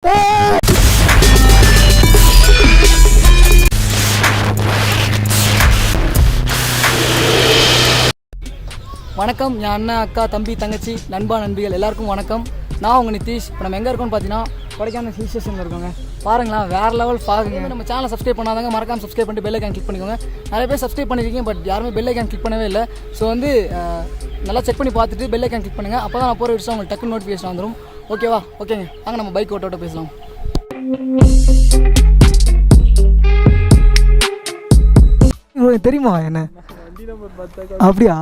வணக்கம், என் அண்ணன், அக்கா, தம்பி, தங்கச்சி, நண்பா, நண்பிகள் எல்லாருக்கும் வணக்கம். நான் உங்கள் நிதிஷ். இப்போ நம்ம எங்கே இருக்கோம்னு பார்த்தீங்கன்னா கொடைக்கானல் ஹில் ஸ்டேஷனில் இருக்கோங்க. பாருங்களா, வேறு லெவல் ஃபாகுங்க. நம்ம சேனலை சப்ஸ்கிரைப் பண்ணாதாங்க, மறக்காம சப்ஸ்கிரைப் பண்ணிட்டு பெல் ஐக்கான் கிளிக் பண்ணிக்கோங்க. நிறைய பேர் சப்ஸ்கிரைப் பண்ணியிருக்கீங்க, பட் யாருமே பெல் ஐக்கான் கிளிக் பண்ணவே இல்லை. ஸோ நல்லா செக் பண்ணி பார்த்துட்டு பெல் ஐக்கான் கிளிக் பண்ணுங்கள். அப்போ தான் நான் போகிற விஷயம் உங்களுக்கு டக்குன்னு நோட்டிஃபிகேஷன் வந்துடும். ஓகேவா? ஓகேங்க, வாங்க நம்ம பைக் ஓட்ட பேசலாம். தெரியுமா என்ன? அப்படியா?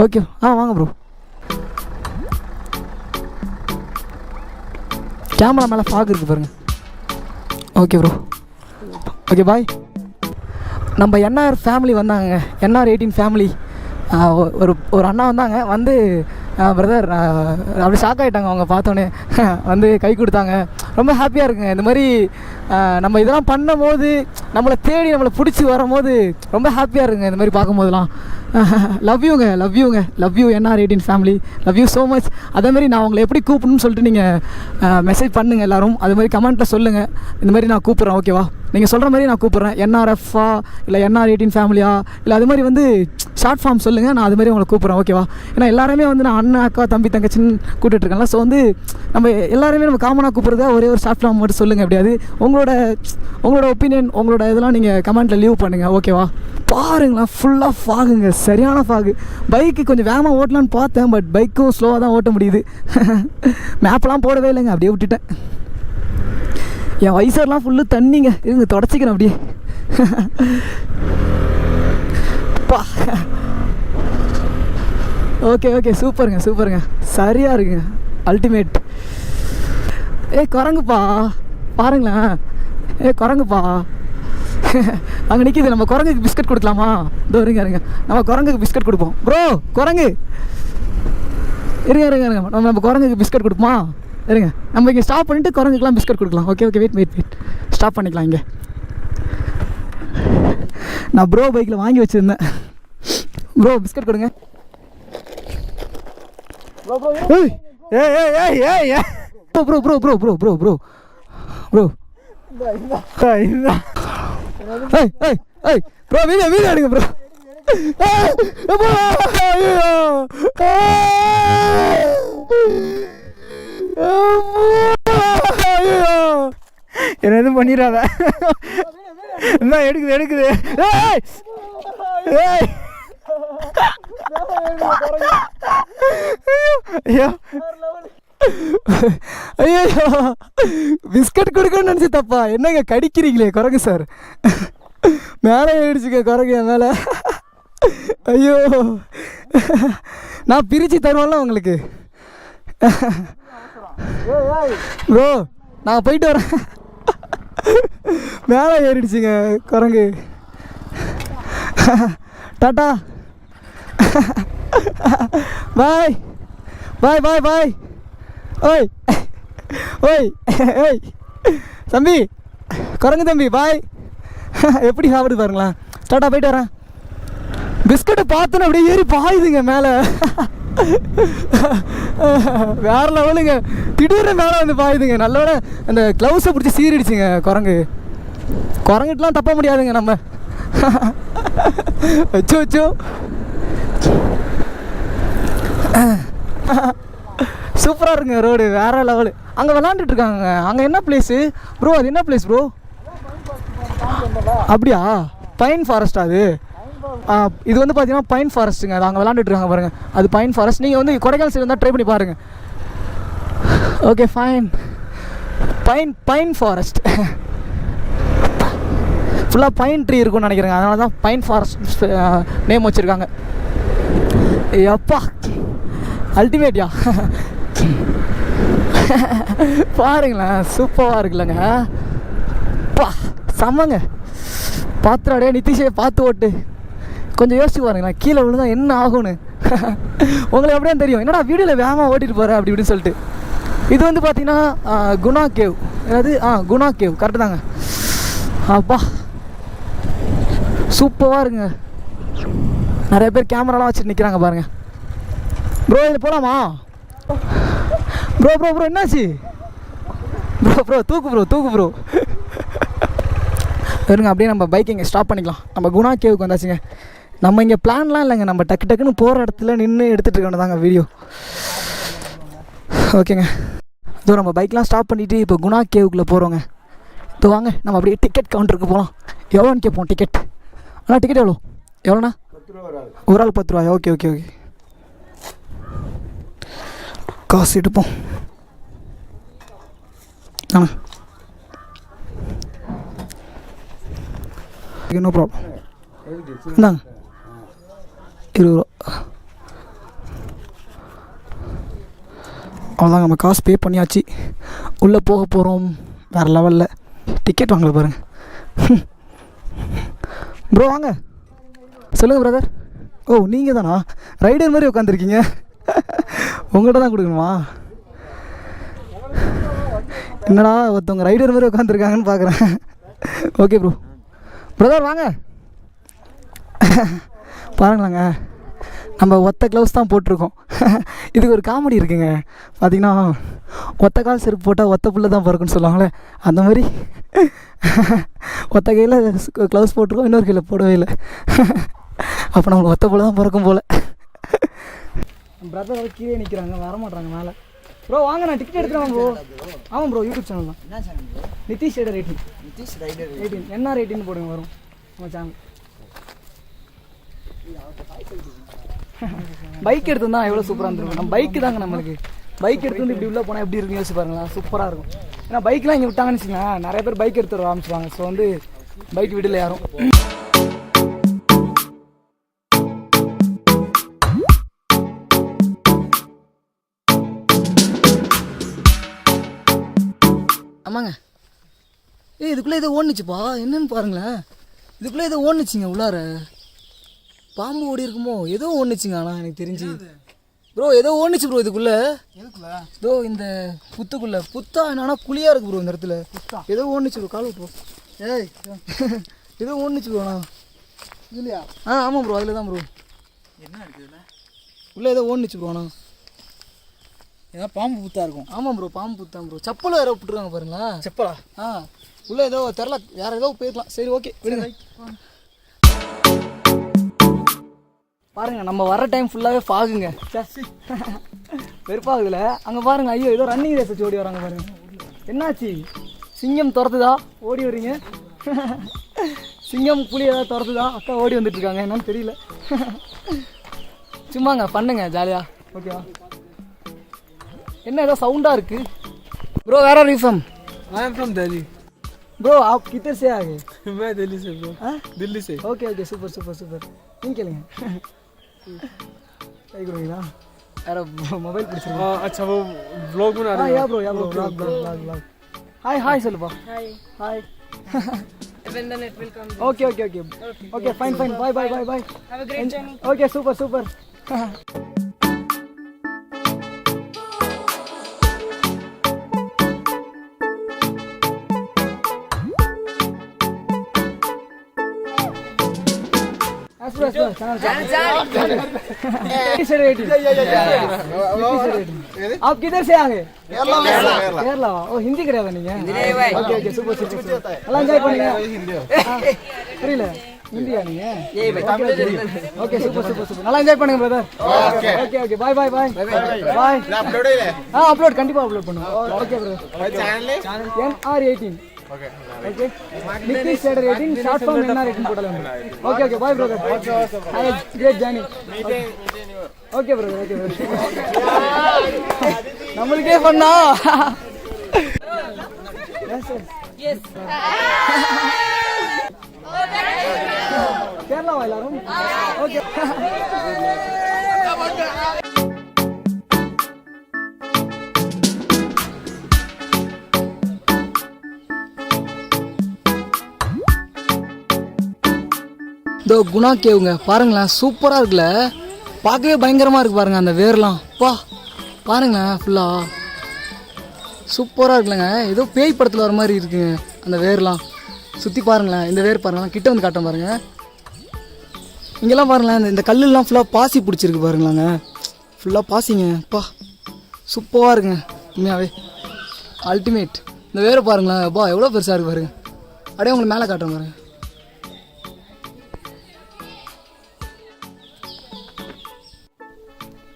ஓகே, வாங்க ப்ரோ. கேமரா மேலே ஃபாக் இருக்குது பாருங்க. Okay bro, okay bye. நம்ம என்ஆர் ஃபேமிலி வந்தாங்க, என்ஆர் 18 ஃபேமிலி. ஒரு அண்ணா வந்தாங்க. வந்து பிரதர் அப்படி ஷாக் ஆகிட்டாங்க அவங்க பார்த்தோன்னே. வந்து கை கொடுத்தாங்க. ரொம்ப ஹாப்பியாக இருக்குங்க. இந்த மாதிரி நம்ம இதெல்லாம் பண்ணும் போது, நம்மளை தேடி நம்மளை பிடிச்சி வரும்போது ரொம்ப ஹாப்பியாக இருக்குங்க இந்த மாதிரி பார்க்கும்போதெல்லாம். Love you NR 18 family, love you so much. அதேமாதிரி நான் உங்களை எப்படி கூப்பிடணும்னு சொல்லிட்டு நீங்கள் மெசேஜ் பண்ணுங்கள் எல்லோரும். அது மாதிரி கமெண்ட்டில் சொல்லுங்கள். இந்த மாதிரி நான் கூப்பிட்றேன், ஓகேவா? நீங்கள் சொல்கிற மாதிரி நான் கூப்பிட்றேன். என்ஆர்எஃப்ஆ இல்லை என்ஆர் 18 ஃபேமிலியா இல்லை அது மாதிரி வந்து ஷார்ட் ஃபார்ம் சொல்லுங்கள். நான் அது மாதிரி உங்களை கூப்பிட்றேன், ஓகேவா? ஏன்னா எல்லாருமே வந்து நான் அண்ணன், அக்கா, தம்பி, தங்கச்சின்னு கூப்பிட்டுருக்கேன்ல. ஸோ வந்து நம்ம எல்லாருமே நம்ம காமனாக கூப்பிட்றதா ஒரே ஒரு ஷார்ட் ஃபார்ம் மட்டும் சொல்லுங்கள். எப்படியாது உங்களோட ஒப்பீனியன், உங்களோட இதெல்லாம் நீங்கள் கமெண்ட்டில் லீவ் பண்ணுங்கள், ஓகேவா? பாருங்களேன், ஃபுல்லாக ஃபாகுங்க, சரியான ஃபாகு. பைக்கு கொஞ்சம் வேகமாக ஓட்டலான்னு பார்த்தேன், பட் பைக்கும் ஸ்லோவாக தான் ஓட்ட முடியுது. மேப்லாம் போடவே இல்லைங்க, அப்படியே விட்டுட்டேன். என் வயசர்லாம் ஃபுல்லு தண்ணிங்க. இருங்க தொடச்சிக்கிறேன் அப்படியே. ஓகே சூப்பருங்க, சரியாக இருக்குங்க, அல்டிமேட். குரங்குப்பா, பாருங்களேன். குரங்குப்பா அங்கே நிற்கிது. நம்ம குரங்குக்கு பிஸ்கட் கொடுக்கலாமா? இதோ இருங்க, நம்ம குரங்குக்கு பிஸ்கட் கொடுப்போம். ப்ரோ, குரங்கு இருங்க, நம்ம குரங்குக்கு பிஸ்கட் கொடுப்போமா? இருங்க, நம்ம இங்கே ஸ்டாப் பண்ணிவிட்டு குரங்குக்கெலாம் பிஸ்கட் கொடுக்கலாம். ஓகே, வெயிட் ஸ்டாப் பண்ணிக்கலாம். இங்கே நான் ப்ரோ பைக்கில் வாங்கி வச்சுருந்தேன். ப்ரோ பிஸ்கட் கொடுங்க. ப்ரோ வீடியோ எடுங்க ப்ரோ. என்ன எதுவும் பண்ணிடாத. எடுக்குது. ஐயோ, பிஸ்கட் கொடுக்கணும்னு நினச்சி தப்பா? என்னங்க கடிக்கிறீங்களே குரங்கு சார். மேலே ஏறிடுச்சுங்க குரங்கு என் மேலே. ஐயோ, நான் பிரித்து தருவேன்ல உங்களுக்கு. ப்ரோ, நான் போயிட்டு வரேன். மேலே ஏறிடுச்சுங்க குரங்கு. டாட்டா, பாய். ஓய் தம்பி, குரங்கு தம்பி, பாய். எப்படி சாப்பிடுது பாருங்களேன். டாட்டா, போயிட்டு வரேன். பிஸ்கட்டை பார்த்தோன்னு அப்படியே ஏறி பாயுதுங்க மேலே. வேற லெவலுங்க. திடீர்னு மேலே வந்து பாயுதுங்க. நல்லோட அந்த க்ளவுஸை பிடிச்சி சீரிடுச்சுங்க குரங்கிட்டலாம் தப்ப முடியாதுங்க நம்ம. வச்சோ சூப்பராக இருக்குங்க ரோடு, வேற லெவலு. அங்கே விளாண்டுட்டு இருக்காங்க. அங்கே என்ன பிளேஸு ப்ரோ? அது என்ன பிளேஸ் ப்ரோ? அப்படியா? பைன் ஃபாரஸ்ட் அது. இது வந்து பார்த்தீங்கன்னா பைன் ஃபாரஸ்ட்டுங்க. அது அங்கே விளாண்டுட்டு இருக்காங்க பாருங்கள். அது பைன் ஃபாரஸ்ட். நீங்கள் வந்து கொடைக்கானல் சைடு இருந்தால் ட்ரை பண்ணி பாருங்கள். Okay, fine. Pine forest. ஃபுல்லாக பைன் ட்ரீ இருக்கும்னு நினைக்கிறேங்க. அதனால தான் பைன் ஃபாரஸ்ட் நேம் வச்சுருக்காங்க. எப்பா அல்டிமேட்யா. பாருங்களேன், சூப்பராக இருக்குல்லங்க. பா செம்மங்க. பாத்திராடே நிதிஷே, பார்த்து ஓட்டு. கொஞ்சம் யோசிச்சு பாருங்களேன், கீழே விழுந்தா என்ன ஆகும்னு. உங்களுக்கு அப்படியே தெரியும், என்னடா வீடியோவில் வேகமாக ஓட்டிட்டு போகிறேன் அப்படி இப்படின்னு சொல்லிட்டு. இது வந்து பார்த்தீங்கன்னா குணா கேவ். அதாவது குணா கேவ் கரெக்டு தாங்க. அப்பா சூப்பராக இருக்குங்க. நிறைய பேர் கேமராலாம் வச்சுட்டு நிற்கிறாங்க பாருங்கள். ப்ரோ, இது போகலாமா? ப்ரோ என்னாச்சு? ப்ரோ தூக்கு ப்ரோ வருங்க. அப்படியே நம்ம பைக் இங்கே ஸ்டாப் பண்ணிக்கலாம். நம்ம குணா கேவுக்கு வந்தாச்சுங்க. நம்ம இங்கே பிளான்லாம் இல்லைங்க, நம்ம டக்குன்னு போகிற இடத்துல நின்று எடுத்துகிட்டு இருக்க வேண்டியதாங்க வீடியோ. ஓகேங்க, இதோ நம்ம பைக்லாம் ஸ்டாப் பண்ணிவிட்டு இப்போ குணா கேவுக்குள்ளே போகிறோங்க. இப்போ வாங்க நம்ம அப்படியே டிக்கெட் கவுண்டருக்கு போகலாம். எவ்வளோன்னு கேட்போம் டிக்கெட். ஆனால் டிக்கெட் எவ்வளோண்ணா? ஒரு ஆள் 10 ரூபாயா? ஓகே. காசு எடுப்போம். No problem. இந்தாங்க 20 ரூபா. அவ்வளோதாங்க, நம்ம காசு பே பண்ணியாச்சு. உள்ளே போக போகிறோம். வேறு லெவலில் டிக்கெட் வாங்கல பாருங்க. ப்ரோ வாங்க. சொல்லுங்கள் பிரதர். ஓ நீங்கள் தானா? ரைடர் மாதிரி உட்காந்துருக்கீங்க. உங்கள்கிட்ட தான் கொடுக்கணுமா? என்னடா ஒருத்தவங்க ரைடர் மாதிரி உட்காந்துருக்காங்கன்னு பார்க்குறேன். Okay bro. பிரதர் வாங்க. பாருங்களாங்க, நம்ம ஒத்த க்ளவுஸ் தான் போட்டிருக்கோம். இதுக்கு ஒரு காமெடி இருக்குங்க. பார்த்திங்கன்னா ஒத்த கால் செருப்பு போட்டால் ஒத்த புள்ள தான் பிறக்குன்னு சொல்லுவாங்களே, அந்த மாதிரி ஒத்த கையில் க்ளவுஸ் போட்டிருக்கோம், இன்னொரு கையில் போடவே இல்லை. அப்போ நம்மளுக்கு ஒத்த புள்ள தான் பிறக்கும் போல். பிரதர் கீழே நிற்கிறாங்க, வரமாட்றாங்க மேலே. ப்ரோ வாங்க, நான் டிக்கெட் எடுத்துகிறேன் ப்ரோ. ஆமாம் ப்ரோ, யூடியூப் சேனல் தான். என்ன சேனல்? நிதிஷ் ரைடர் 18 என்ன ரேட்டின்னு போடுங்க, வரும் நம்ம சேனல். பைக் எடுத்துருந்தா எவ்வளோ சூப்பராக இருந்திருக்கும். நம்ம பைக்கு தாங்க நம்மளுக்கு. பைக் எடுத்து வந்து இப்படி உள்ளே போனால் எப்படி இருக்குன்னு யோசிச்சு பாருங்களா, சூப்பராக இருக்கும். ஏன்னா பைக்லாம் இங்கே விட்டாங்கன்னு வச்சுக்கோங்களேன், நிறைய பேர் பைக் எடுத்து வர ஆரம்பிச்சுவாங்க. ஸோ வந்து பைக் விடல யாரும். ஆமாங்க. இதுக்குள்ளே ஏதோ ஓடுச்சுப்பா, என்னன்னு பாருங்களேன். இதுக்குள்ளே ஏதோ ஓடுச்சுங்க, உள்ளார பாம்பு ஓடி இருக்குமோ, ஏதோ ஓடுச்சுங்க. ஆனால் எனக்கு தெரிஞ்சு ப்ரோ ஏதோ ஓடுச்சு ப்ரோ இதுக்குள்ளே. ஏதோ இந்த புத்துக்குள்ளே புத்தா என்னன்னா குழியாக இருக்குது ப்ரோ. இந்த இடத்துல ஏதோ ஓடுச்சு ப்ரோ. Call bro. ஏய் ஏதோ ஓடுச்சு ப்ரோ. அண்ணா இல்லையா? ஆமாம் ப்ரோ, அதில் தான் ப்ரோ. என்ன இருக்குது உள்ளே ஏதோ ஓடுச்சு ப்ரோ. அண்ணா ஏதோ பாம்பு புத்தா இருக்கும். ஆமாம் ப்ரோ, பாம்பு புத்தான் ப்ரோ. செப்பலும் யாரோ விட்டுருக்காங்க பாருங்களா. செப்பலா? உள்ளே ஏதோ தெரில, வேறு ஏதோ போயிருக்கலாம். சரி ஓகே விடுங்க. பாருங்க, நம்ம வர டைம் ஃபுல்லாகவே ஃபாகுங்க. வெறுப்பாகுதுல. அங்கே பாருங்க, ஐயோ ஏதோ ரன்னிங் ரேஸ் வச்சு ஓடி வராங்க பாருங்க. என்னாச்சு? சிங்கம் துரத்துதா? ஓடி வரீங்க. சிங்கம் புலி ஏதாவது துரத்துதா? அக்கா ஓடி வந்துட்டுருக்காங்க, என்னன்னு தெரியல. சும்மாங்க பண்ணுங்க ஜாலியாக. ஓகேவா? என்ன ஏதோ சவுண்டாக இருக்குது ப்ரோ. வேற are you from? I am from Delhi bro. आप किधर से आ गए? मैं दिल्ली से ब्रो. दिल्ली से. Okay super. நீங்கள் கேளுங்க. கை கொடுங்களா? வேறு மொபைல் பிடிச்சிருக்கா? अच्छा वो व्लॉग बना रहे हैं. या ब्रो व्लॉग. हाय சொல்லுப்பா. हाय when the net will come. Okay fine. Bye. Have a great journey. Okay super. आप किधर से आ गए? केरला. ओ हिंदी கிடையாதா நீங்க? Okay super. நல்லா என்ஜாய் பண்ணுங்க. புரியல இந்தியா நீங்க? Okay super. நல்லா என்ஜாய் பண்ணுங்க பிரதர். Okay bye. அப்லோட் இல்ல? அப்லோட் கண்டிப்பா அப்லோட் பண்ணுவோம். Okay brother. Channel NR18. Okay. Nikish Rider 18 short form NR18 போடலாம். Okay bye brother. Have a great journey. Okay brother. நம்மளுக்கே பண்ணா. Yes. கேரளா எல்லாரும். Okay. இதோ குணா கேவுங்க பாருங்களேன், சூப்பராக இருக்குல்ல, பார்க்கவே பயங்கரமாக இருக்குது பாருங்கள் அந்த வேர்லாம். பாருங்களேன் ஃபுல்லாக சூப்பராக இருக்குல்லங்க, ஏதோ பேய் படத்தில் வர மாதிரி இருக்குங்க அந்த வேர்லாம். சுற்றி பாருங்களேன், இந்த வேர் பாருங்களேன், கிட்ட வந்து காட்டும் பாருங்கள். இங்கெல்லாம் பாருங்களேன், இந்த கல்லுலாம் ஃபுல்லாக பாசி பிடிச்சிருக்கு பாருங்களாங்க, ஃபுல்லாக பாசிங்க. சூப்பராக இருக்குங்க உண்மையாகவே, அல்டிமேட். இந்த வேரை பாருங்களேன் அப்பா எவ்வளோ பெருசாக இருக்குது பாருங்க. அப்படியே உங்களுக்கு மேலே காட்டுறேன் பாருங்க.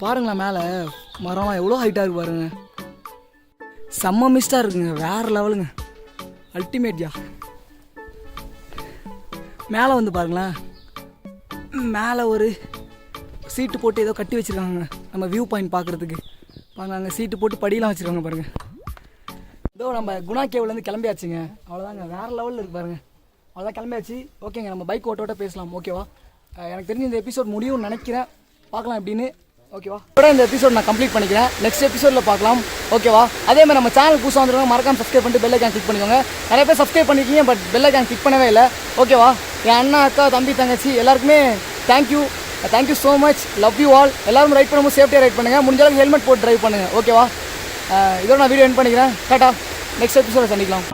பாருங்களேன் மேலே மரம்லாம் எவ்வளோ ஹைட்டாக இருக்குது பாருங்க. செம்ம மிஸ்டாக இருக்குங்க, வேறு லெவலுங்க, அல்டிமேட்யா. மேலே வந்து பாருங்களேன், மேலே ஒரு சீட்டு போட்டு ஏதோ கட்டி வச்சுருக்காங்க நம்ம வியூ பாயிண்ட் பார்க்குறதுக்கு. பாருங்க அங்கே சீட்டு போட்டு படியெலாம் வச்சுருக்காங்க பாருங்கள். இதோ நம்ம குணா கேவ்லேருந்து கிளம்பியாச்சுங்க. அவ்வளோதாங்க, வேறு லெவலில் இருக்கு பாருங்கள். அவ்வளோதான் கிளம்பியாச்சு. ஓகேங்க, நம்ம பைக் ஓட்ட பேசலாம். ஓகேவா? எனக்கு தெரிஞ்சு இந்த எபிசோட் முடியும்னு நினைக்கிறேன். பார்க்கலாம் எப்படின்னு. ஓகேவா? இதோட இந்த எபிசோட் நான் கம்ப்ளீட் பண்ணிக்கிறேன். நெக்ஸ்ட் எபிசோடில் பார்க்கலாம். ஓகேவா? அதேமாதிரி நம்ம சேனல் புதுசாக வந்துருவாங்க, மறக்காம சப்ஸ்கிரைப் பண்ணிட்டு பெல் ஐக்கான் கிளிக் பண்ணிக்கோங்க. நிறைய பேர் சப்ஸ்கிரைப் பண்ணியிருக்கீங்க, பட் பெல் ஐக்கான் கிளிக் பண்ணவே இல்லை. ஓகேவா? என் அண்ணா, அக்கா, தம்பி, தங்கச்சி எல்லாருக்குமே thank you so much. Love you all. எல்லாரும் ரைட் பண்ணும்போது சேஃப்டியாக ரைட் பண்ணுங்கள். முடிஞ்ச அளவுக்கு ஹெல்மெட் போட்டு ட்ரைவ் பண்ணுங்கள். ஓகேவா? இதோட நான் வீடியோ எண்ட் பண்ணிக்கிறேன். டாடா. நெக்ஸ்ட் எபிசோட சந்திக்கலாம்.